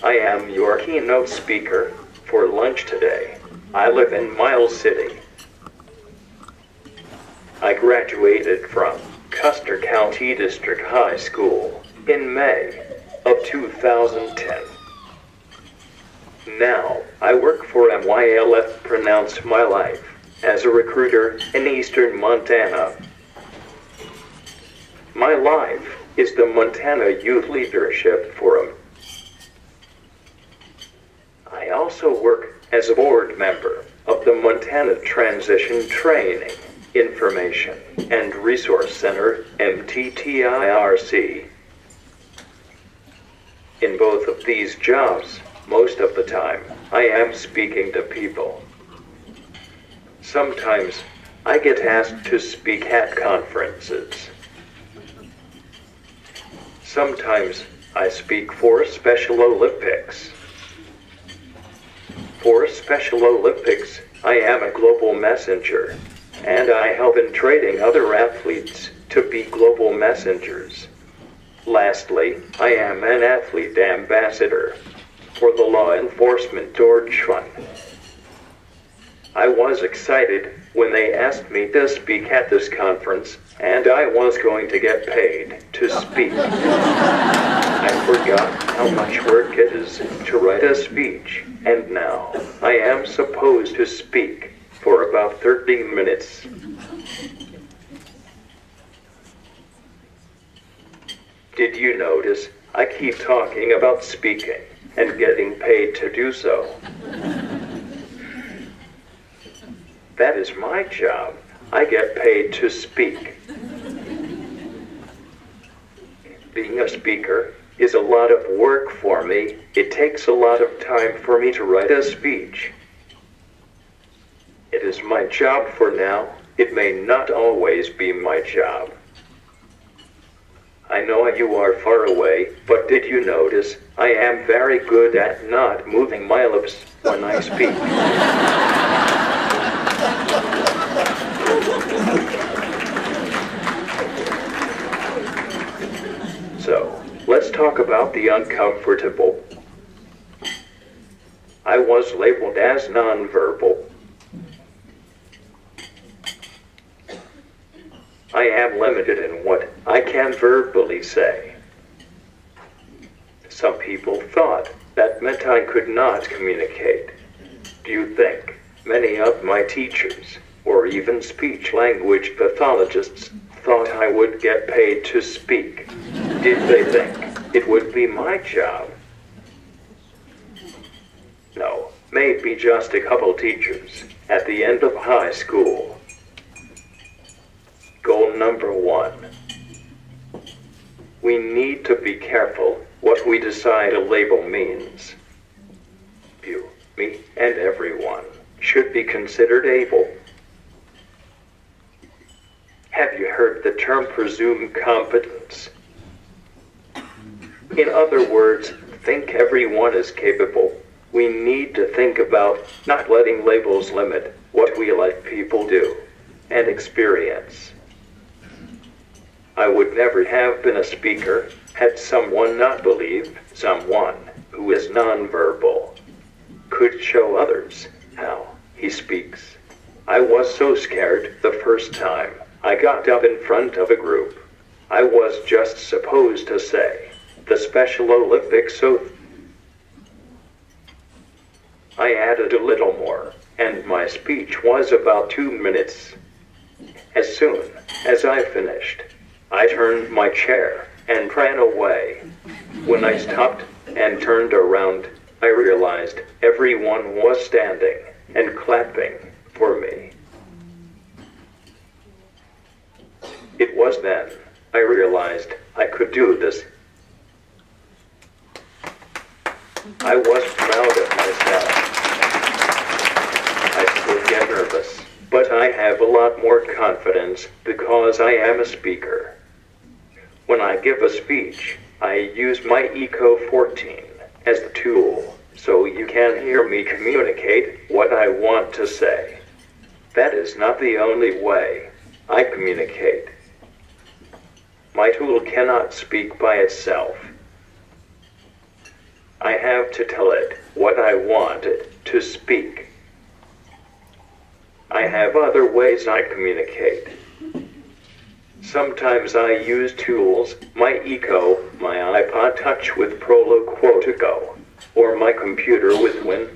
I am your keynote speaker for lunch today. I live in Miles City. I graduated from Custer County District High School in May of 2010. Now, I work for MYLF Pronounce My Life as a recruiter in eastern Montana. My life is the Montana Youth Leadership Forum. I also work as a board member of the Montana Transition Training, Information, and Resource Center, MTTIRC. In both of these jobs, most of the time, I am speaking to people. Sometimes, I get asked to speak at conferences. Sometimes, I speak for Special Olympics. For Special Olympics, I am a global messenger, and I help in training other athletes to be global messengers. Lastly, I am an athlete ambassador for the Law Enforcement Torch Fund. I was excited when they asked me to speak at this conference, and I was going to get paid to speak. I forgot how much work it is to write a speech, and now I am supposed to speak for about 30 minutes. Did you notice I keep talking about speaking and getting paid to do so? That is my job. I get paid to speak. Being a speaker is a lot of work for me. It takes a lot of time for me to write a speech. It is my job for now. It may not always be my job. I know you are far away, but did you notice I am very good at not moving my lips when I speak? So, let's talk about the uncomfortable. I was labeled as nonverbal. I am limited in what I can verbally say. Some people thought that meant I could not communicate. Do you think many of my teachers, or even speech language pathologists, thought I would get paid to speak? Did they think it would be my job? No, maybe just a couple teachers at the end of high school. Goal number 1. We need to be careful what we decide a label means. You, me, and everyone should be considered able. Have you heard the term presumed competence? In other words, think everyone is capable. We need to think about not letting labels limit what we let people do and experience. I would never have been a speaker had someone not believed someone who is nonverbal could show others how he speaks. I was so scared the first time I got up in front of a group. I was just supposed to say the Special Olympics oath. I added a little more, and my speech was about 2 minutes. As soon as I finished, I turned my chair and ran away. When I stopped and turned around, I realized everyone was standing and clapping for me. It was then I realized I could do this. I was proud of myself. I still get nervous, but I have a lot more confidence because I am a speaker. When I give a speech, I use my Echo 14 as the tool, so you can hear me communicate what I want to say. That is not the only way I communicate. My tool cannot speak by itself. I have to tell it what I want it to speak. I have other ways I communicate. Sometimes I use tools, my Eco, my iPod Touch with Prolo to Go, or my computer with Win.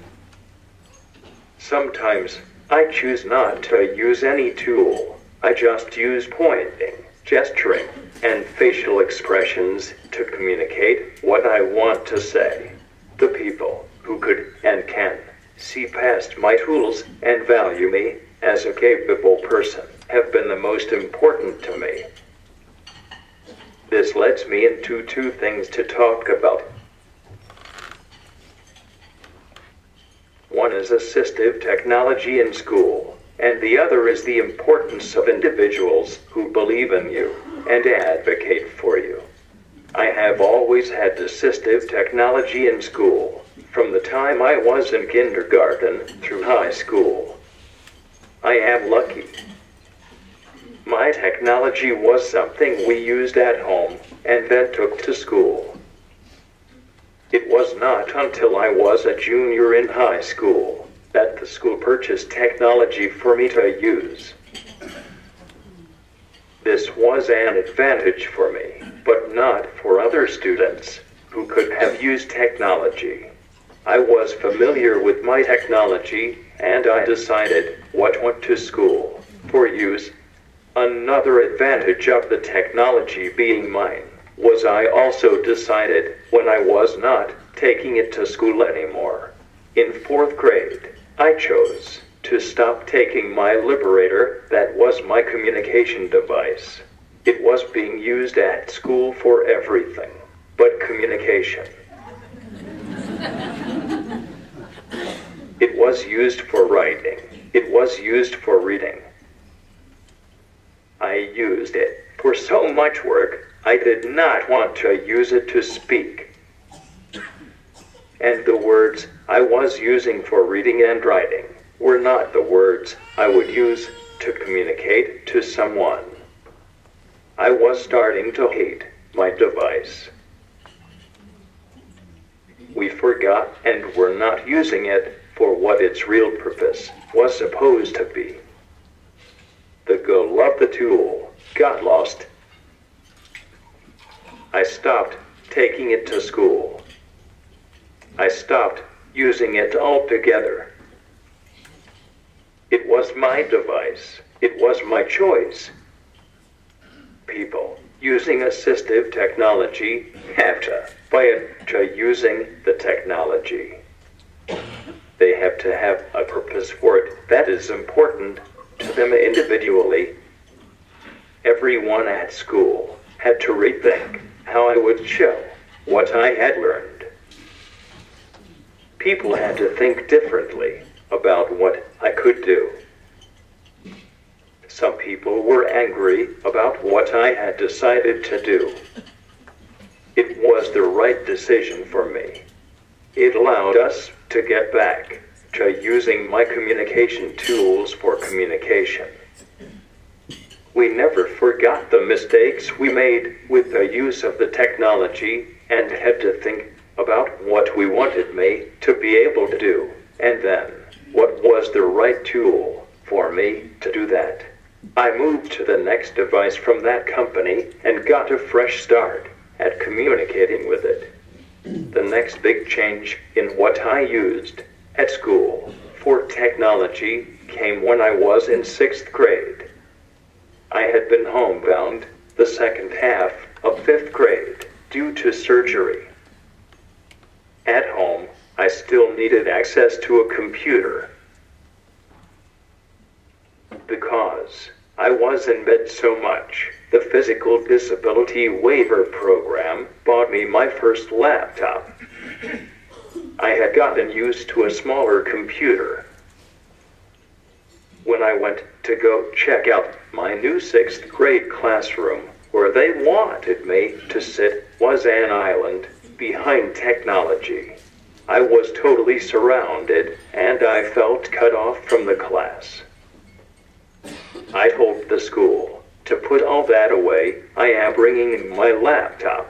Sometimes I choose not to use any tool. I just use pointing, gesturing, and facial expressions to communicate what I want to say. The people who could and can see past my tools and value me as a capable person have been the most important to me. This leads me into two things to talk about. One is assistive technology in school, and the other is the importance of individuals who believe in you and advocate for you. I have always had assistive technology in school, from the time I was in kindergarten through high school. I am lucky. My technology was something we used at home and then took to school. It was not until I was a junior in high school that the school purchased technology for me to use. This was an advantage for me, but not for other students who could have used technology. I was familiar with my technology, and I decided what went to school for use. Another advantage of the technology being mine was I also decided when I was not taking it to school anymore. In 4th grade, I chose to stop taking my Liberator, that was my communication device. It was being used at school for everything but communication. It was used for writing. It was used for reading. I used it for so much work, I did not want to use it to speak. And the words I was using for reading and writing were not the words I would use to communicate to someone. I was starting to hate my device. We forgot and were not using it for what its real purpose was supposed to be. The goal of the tool got lost. I stopped taking it to school. I stopped using it altogether. It was my device. It was my choice. People using assistive technology have to buy into using the technology. They have to have a purpose for it that is important to them individually. Everyone at school had to rethink how I would show what I had learned. People had to think differently about what I could do. Some people were angry about what I had decided to do. It was the right decision for me. It allowed us to get back to using my communication tools for communication. We never forgot the mistakes we made with the use of the technology and had to think about what we wanted me to be able to do, and then what was the right tool for me to do that. I moved to the next device from that company and got a fresh start at communicating with it. The next big change in what I used at school for technology came when I was in 6th grade. I had been homebound the second half of 5th grade due to surgery. At home, I still needed access to a computer. Because I was in bed so much, the Physical Disability Waiver Program bought me my first laptop. I had gotten used to a smaller computer. When I went to go check out my new 6th grade classroom, where they wanted me to sit was an island behind technology. I was totally surrounded, and I felt cut off from the class. I told the school to put all that away. I am bringing my laptop.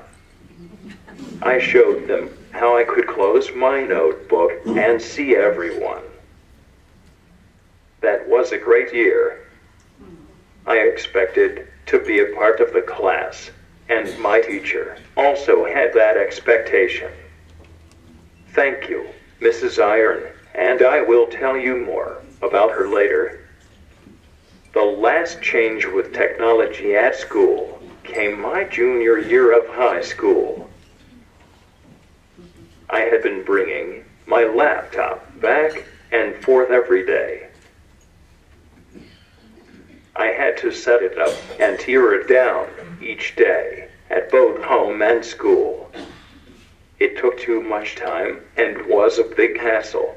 I showed them how I could close my notebook and see everyone. That was a great year. I expected to be a part of the class, and my teacher also had that expectation. Thank you, Mrs. Iron, and I will tell you more about her later. The last change with technology at school came my junior year of high school. I had been bringing my laptop back and forth every day. I had to set it up and tear it down each day at both home and school. It took too much time and was a big hassle.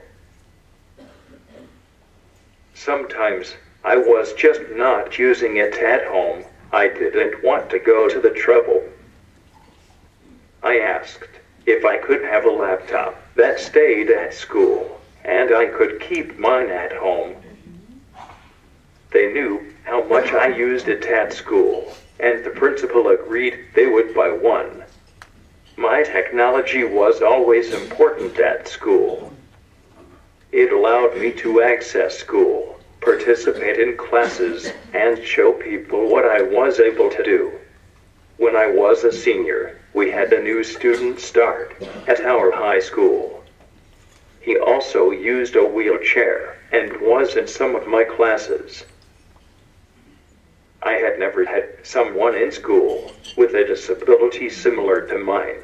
Sometimes I was just not using it at home. I didn't want to go to the trouble. I asked if I could have a laptop that stayed at school, and I could keep mine at home. They knew how much I used it at school, and the principal agreed they would buy one. My technology was always important at school. It allowed me to access school, participate in classes, and show people what I was able to do. When I was a senior, we had a new student start at our high school. He also used a wheelchair and was in some of my classes. I had never had someone in school with a disability similar to mine.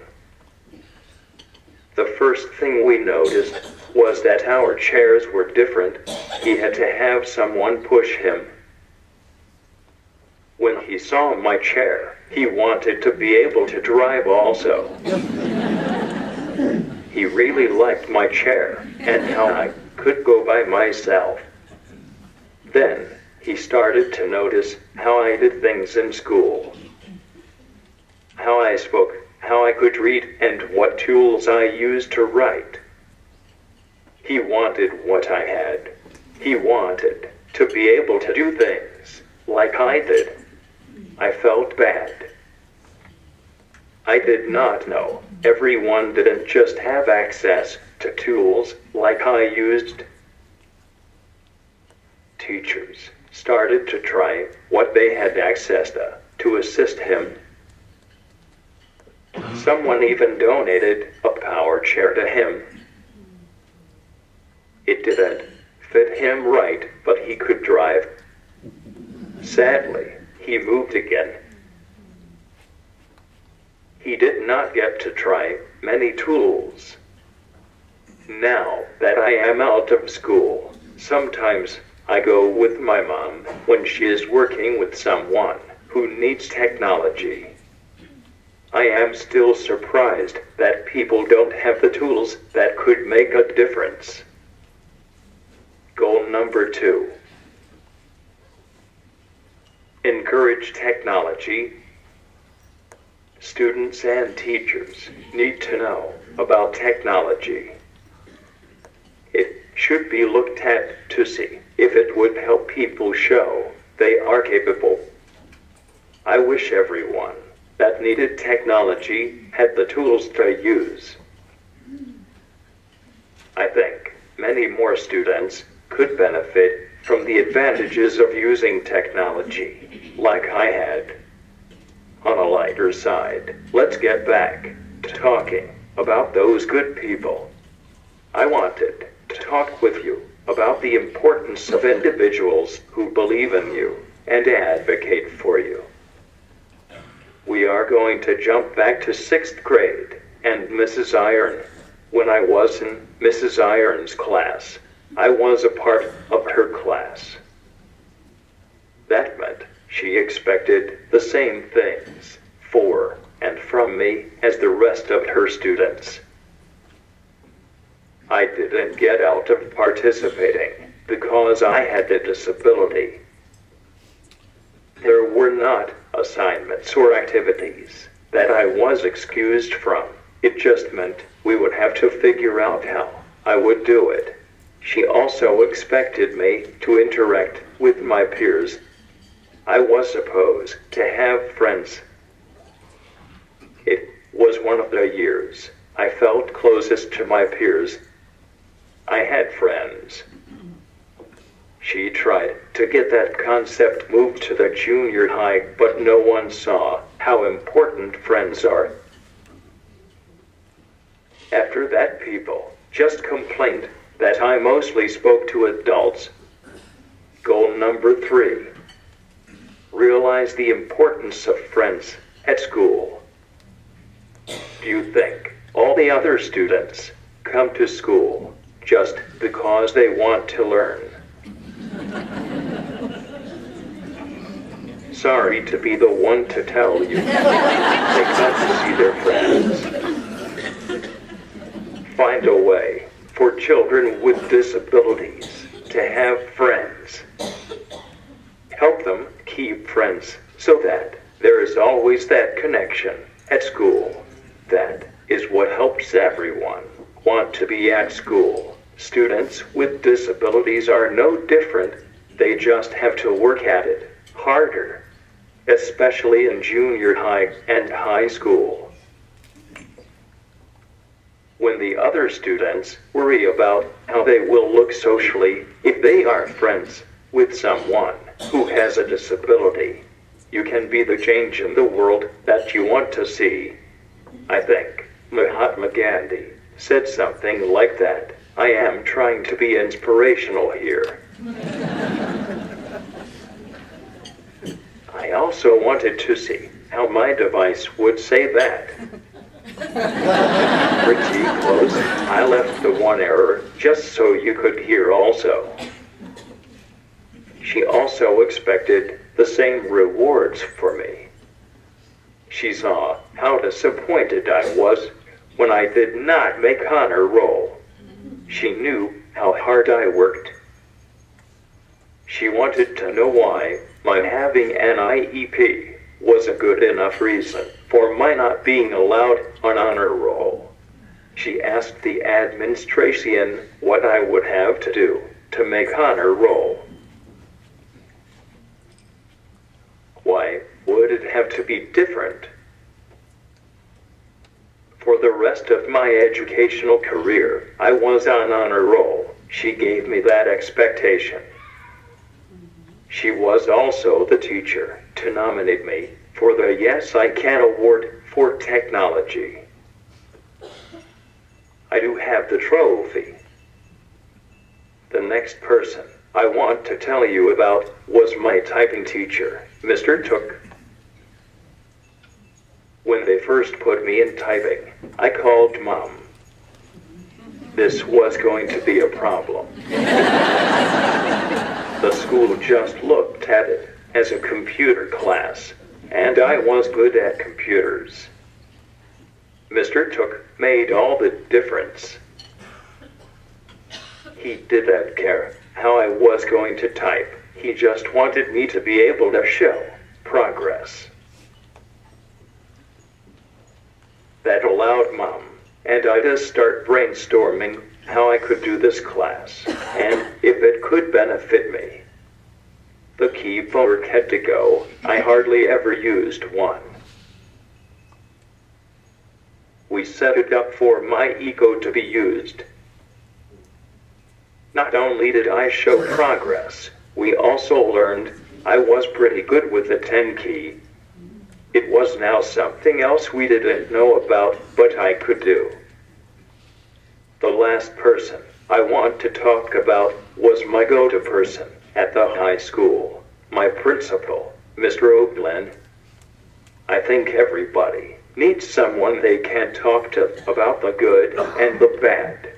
The first thing we noticed was that our chairs were different. He had to have someone push him. When he saw my chair, he wanted to be able to drive also. He really liked my chair and how I could go by myself. Then he started to notice how I did things in school, how I spoke, how I could read, and what tools I used to write. He wanted what I had. He wanted to be able to do things like I did. I felt bad. I did not know everyone didn't just have access to tools like I used. Teachers started to try what they had access to assist him. Someone even donated a power chair to him. It didn't fit him right, but he could drive. Sadly, he moved again. He did not get to try many tools. Now that I am out of school, sometimes I go with my mom when she is working with someone who needs technology. I am still surprised that people don't have the tools that could make a difference. Goal number 2. Encourage technology. Students and teachers need to know about technology. It should be looked at to see if it would help people show they are capable. I wish everyone that needed technology had the tools to use. I think many more students could benefit from the advantages of using technology, like I had. On a lighter side, let's get back to talking about those good people. I wanted to talk with you about the importance of individuals who believe in you and advocate for you. We are going to jump back to 6th grade and Mrs. Iron. When I was in Mrs. Iron's class, I was a part of her class. That meant she expected the same things for and from me as the rest of her students. I didn't get out of participating because I had a disability. There were not assignments or activities that I was excused from. It just meant we would have to figure out how I would do it. She also expected me to interact with my peers. I was supposed to have friends. It was one of the years I felt closest to my peers. I had friends. She tried to get that concept moved to the junior high, but no one saw how important friends are. After that, people just complained that I mostly spoke to adults. Goal number 3. Realize the importance of friends at school. Do you think all the other students come to school just because they want to learn? Sorry to be the one to tell you. They come to see their friends. Find a way for children with disabilities to have friends. Help them keep friends so that there is always that connection at school. That is what helps everyone want to be at school. Students with disabilities are no different. They just have to work at it harder, especially in junior high and high school. When the other students worry about how they will look socially if they are friends with someone who has a disability, you can be the change in the world that you want to see. I think Mahatma Gandhi said something like that. I am trying to be inspirational here. I also wanted to see how my device would say that. Pretty close. I left the one error just so you could hear also. She also expected the same rewards for me. She saw how disappointed I was when I did not make honor roll. She knew how hard I worked. She wanted to know why my having an IEP was a good enough reason for my not being allowed on honor roll. She asked the administration what I would have to do to make honor roll. Why would it have to be different? For the rest of my educational career, I was on honor roll. She gave me that expectation. She was also the teacher to nominate me for the Yes I Can Award for technology. I do have the trophy. The next person I want to tell you about was my typing teacher, Mr. Took. When they first put me in typing, I called Mom. This was going to be a problem. The school just looked at it as a computer class, and I was good at computers. Mr. Took made all the difference. He didn't care how I was going to type. He just wanted me to be able to show progress. That allowed Mom and I to start brainstorming how I could do this class, and if it could benefit me. The keyboard had to go. I hardly ever used one. We set it up for my ego to be used. Not only did I show progress, we also learned I was pretty good with the 10 key. It was now something else we didn't know about, but I could do. The last person I want to talk about was my go-to person at the high school, my principal, Mr. Oakland. I think everybody needs someone they can talk to about the good and the bad.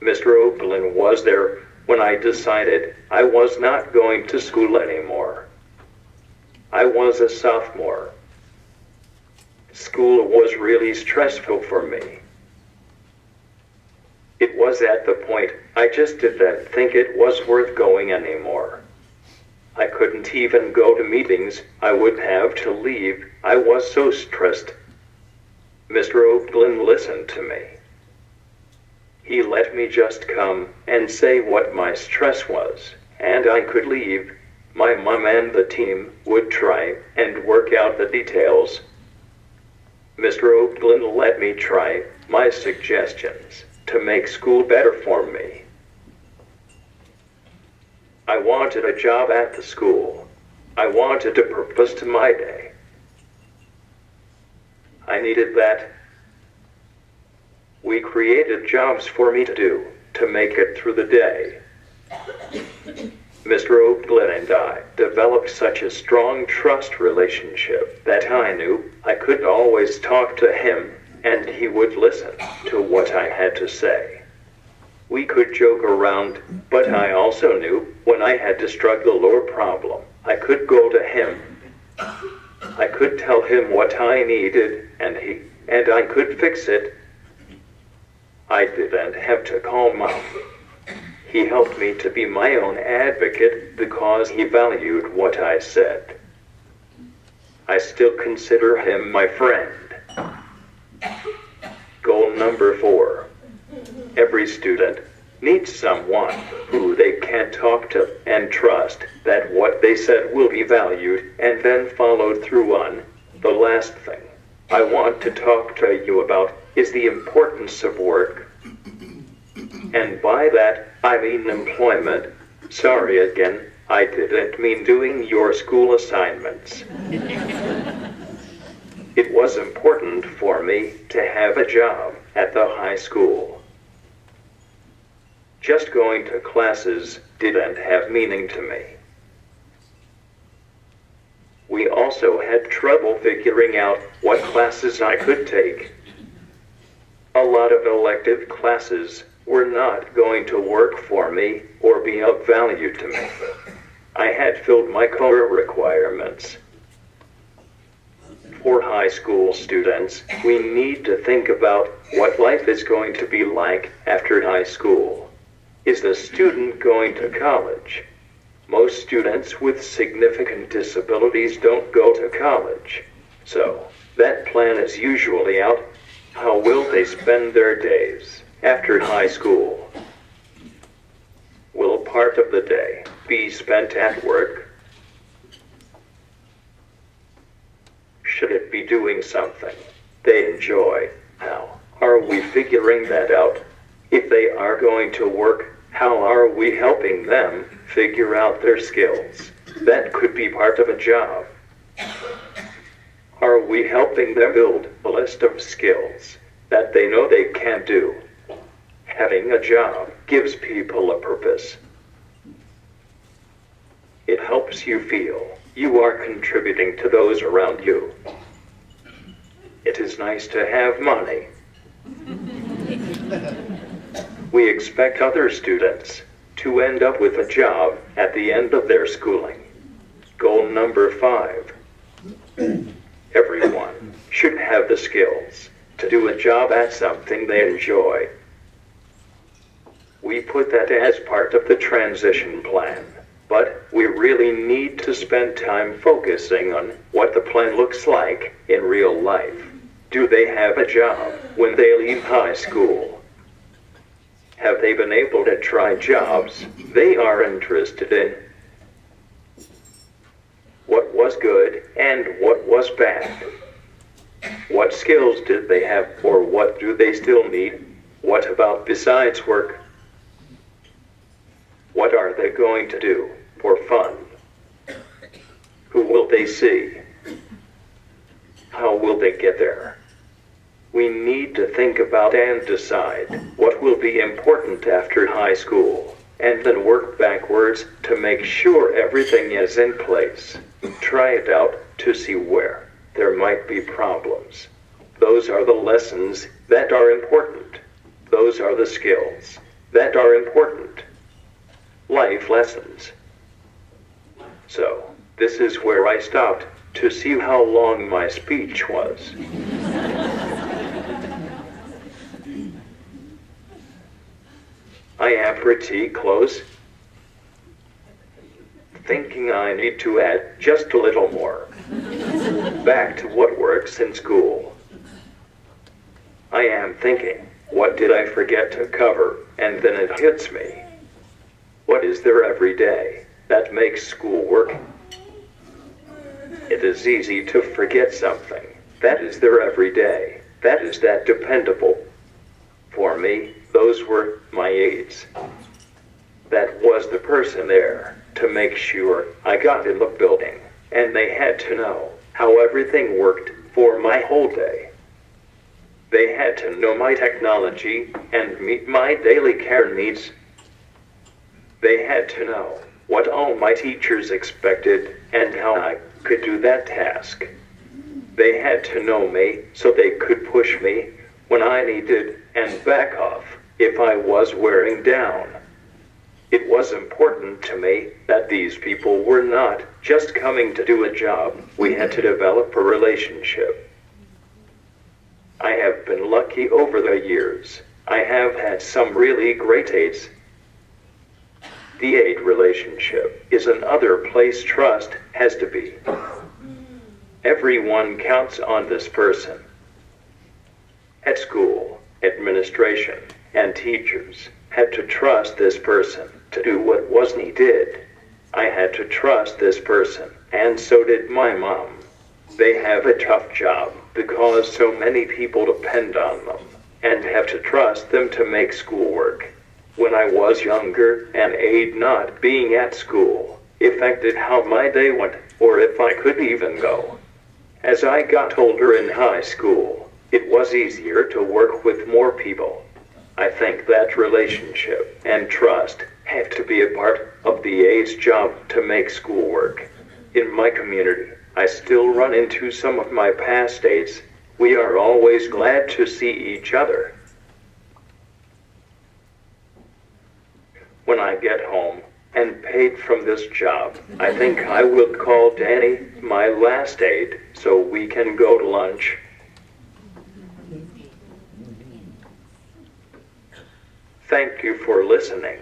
Mr. Oakland was there when I decided I was not going to school anymore. I was a sophomore. School was really stressful for me. It was at the point I just didn't think it was worth going anymore. I couldn't even go to meetings. I would have to leave. I was so stressed. Mr. Oakland listened to me. He let me just come and say what my stress was, and I could leave. My mom and the team would try and work out the details. Mr. Oakland let me try my suggestions to make school better for me. I wanted a job at the school. I wanted a purpose to my day. I needed that. We created jobs for me to do, to make it through the day. Mr. Oakland and I developed such a strong trust relationship that I knew I could always talk to him, and he would listen to what I had to say. We could joke around, but I also knew when I had to struggle or problem, I could go to him. I could tell him what I needed, and I could fix it. I didn't have to call Mom. He helped me to be my own advocate because he valued what I said. I still consider him my friend. Goal number 4. Every student needs someone who they can talk to and trust that what they said will be valued and then followed through on. The last thing I want to talk to you about is the importance of work. And by that, I mean employment. Sorry again, I didn't mean doing your school assignments. It was important for me to have a job at the high school. Just going to classes didn't have meaning to me. We also had trouble figuring out what classes I could take. A lot of elective classes were not going to work for me or be of value to me. I had filled my core requirements. For high school students, we need to think about what life is going to be like after high school. Is the student going to college? Most students with significant disabilities don't go to college. So, that plan is usually out. How will they spend their days after high school? Will part of the day be spent at work? Should it be doing something they enjoy? How are we figuring that out? If they are going to work, how are we helping them figure out their skills? That could be part of a job. Are we helping them build a list of skills that they know they can do? Having a job gives people a purpose. It helps you feel you are contributing to those around you. It is nice to have money. We expect other students to end up with a job at the end of their schooling. Goal number 5. Everyone should have the skills to do a job at something they enjoy. We put that as part of the transition plan, but we really need to spend time focusing on what the plan looks like in real life. Do they have a job when they leave high school? Have they been able to try jobs they are interested in? What was good and what was bad? What skills did they have, or what do they still need? What about besides work? What are they going to do for fun? Who will they see? How will they get there? We need to think about and decide what will be important after high school, and then work backwards to make sure everything is in place. Try it out to see where there might be problems. Those are the lessons that are important. Those are the skills that are important. Life lessons. So, this is where I stopped to see how long my speech was. I am pretty close. Thinking I need to add just a little more. Back to what works in school. I am thinking, what did I forget to cover? And then it hits me. What is there every day that makes school work? It is easy to forget something, That is there every day. That is that dependable. For me, those were my aides. That was the person there to make sure I got in the building, and they had to know how everything worked for my whole day. They had to know my technology and meet my daily care needs. They had to know what all my teachers expected and how I could do that task. They had to know me so they could push me when I needed and back off if I was wearing down. It was important to me that these people were not just coming to do a job. We had to develop a relationship. I have been lucky over the years. I have had some really great aides. The aide relationship is another place trust has to be. Everyone counts on this person. At school, administration and teachers had to trust this person to do what was needed. I had to trust this person, and so did my mom. They have a tough job because so many people depend on them and have to trust them to make schoolwork. When I was younger, an aide not being at school affected how my day went or if I could even go. As I got older in high school, it was easier to work with more people. I think that relationship and trust have to be a part of the aide's job to make schoolwork. In my community, I still run into some of my past aides. We are always glad to see each other. When I get home and paid from this job, I think I will call Danny, my last aide, so we can go to lunch. Thank you for listening.